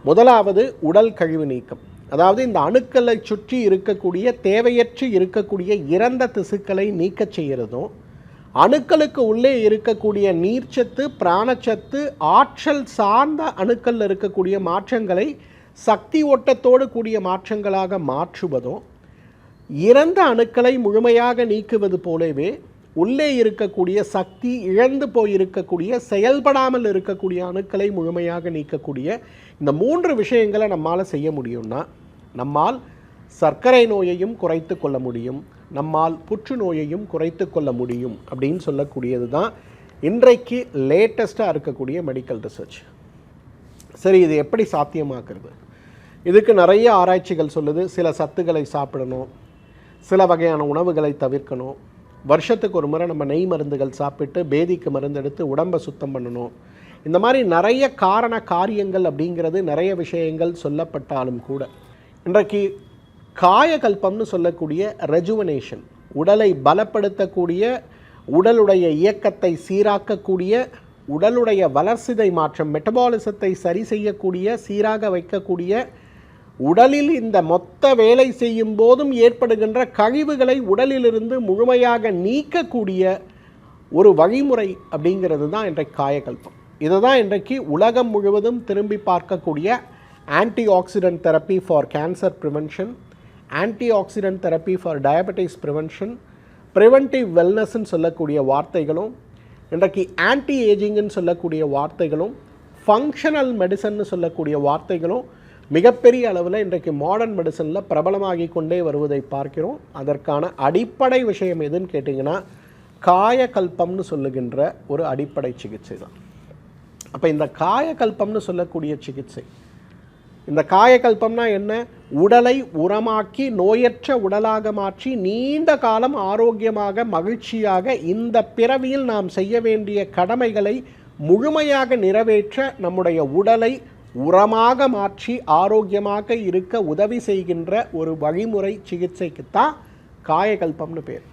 முதலாவது உடல் கழிவு நீக்கம். அதாவது இந்த அணுக்களை சுற்றி இருக்கக்கூடிய தேவையற்று இருக்கக்கூடிய இறந்த திசுக்களை நீக்கச் செய்கிறதும், அணுக்களுக்கு உள்ளே இருக்கக்கூடிய நீர்ச்சத்து, பிராணச்சத்து, ஆற்றல் சார்ந்த அணுக்களில் இருக்கக்கூடிய மாற்றங்களை சக்தி ஓட்டத்தோடு கூடிய மாற்றங்களாக மாற்றுவதும், இறந்த அணுக்களை முழுமையாக நீக்குவது போலவே உள்ளே இருக்கக்கூடிய சக்தி இழந்து போயிருக்கக்கூடிய செயல்படாமல் இருக்கக்கூடிய அணுக்களை முழுமையாக நீக்கக்கூடிய இந்த 3 விஷயங்களை நம்மால் செய்ய முடியும்னா நம்மால் சர்க்கரை நோயையும் குறைத்து கொள்ள முடியும், நம்மால் புற்றுநோயையும் குறைத்து கொள்ள முடியும் அப்படின்னு சொல்லக்கூடியது தான் இன்றைக்கு லேட்டஸ்ட்டாக இருக்கக்கூடிய மெடிக்கல் ரிசர்ச். சரி, இது எப்படி சாத்தியமாக்குறது? இதுக்கு நிறைய ஆராய்ச்சிகள் சொல்லுது. சில சத்துக்களை சாப்பிடணும், சில வகையான உணவுகளை தவிர்க்கணும், வருஷத்துக்கு ஒரு முறை நம்ம நெய் மருந்துகள் சாப்பிட்டு பேதிக்கு மருந்து எடுத்து உடம்பை சுத்தம் பண்ணணும். இந்த மாதிரி நிறைய காரண காரியங்கள் அப்படிங்கிறது நிறைய விஷயங்கள் சொல்லப்பட்டாலும் கூட இன்றைக்கு காயகல்பம்னு சொல்லக்கூடிய ரெஜுவனேஷன், உடலை பலப்படுத்தக்கூடிய, உடலுடைய இயக்கத்தை சீராக்கக்கூடிய, உடலுடைய வளர்சிதை மாற்றம் மெட்டபாலிசத்தை சரி செய்யக்கூடிய, சீராக வைக்கக்கூடிய, உடலில் இந்த மொத்த வேலை செய்யும் போதும் ஏற்படுகின்ற கழிவுகளை உடலிலிருந்து முழுமையாக நீக்கக்கூடிய ஒரு வழிமுறை அப்படிங்கிறது தான் இன்றைக்கு காயகல்பம். இதை தான் இன்றைக்கு உலகம் முழுவதும் திரும்பி பார்க்கக்கூடிய antioxidant therapy for cancer prevention, antioxidant therapy for diabetes prevention, preventive வெல்னஸ்ன்னு சொல்லக்கூடிய வார்த்தைகளும், இன்றைக்கு ஆன்டி ஏஜிங்னு சொல்லக்கூடிய வார்த்தைகளும், ஃபங்க்ஷனல் மெடிசன்னு சொல்லக்கூடிய வார்த்தைகளும் மிகப்பெரிய அளவில் இன்றைக்கு மாடர்ன் மெடிசனில் பிரபலமாகி கொண்டே வருவதை பார்க்கிறோம். அதற்கான அடிப்படை விஷயம் எதுன்னு கேட்டிங்கன்னா காயகல்பம்னு சொல்லுகின்ற ஒரு அடிப்படை சிகிச்சை தான். அப்போ இந்த காயகல்பம்னு சொல்லக்கூடிய சிகிச்சை, இந்த காயகல்பம்னா என்ன? உடலை உரமாக்கி நோயற்ற உடலாக மாற்றி நீண்ட காலம் ஆரோக்கியமாக மகிழ்ச்சியாக இந்த பிறவியில் நாம் செய்ய வேண்டிய கடமைகளை முழுமையாக நிறைவேற்ற நம்முடைய உடலை உரமாக மாற்றி ஆரோக்கியமாக இருக்க உதவி செய்கின்ற ஒரு வழிமுறை சிகிச்சைக்குத்தான் காயகல்பம்னு பேர்.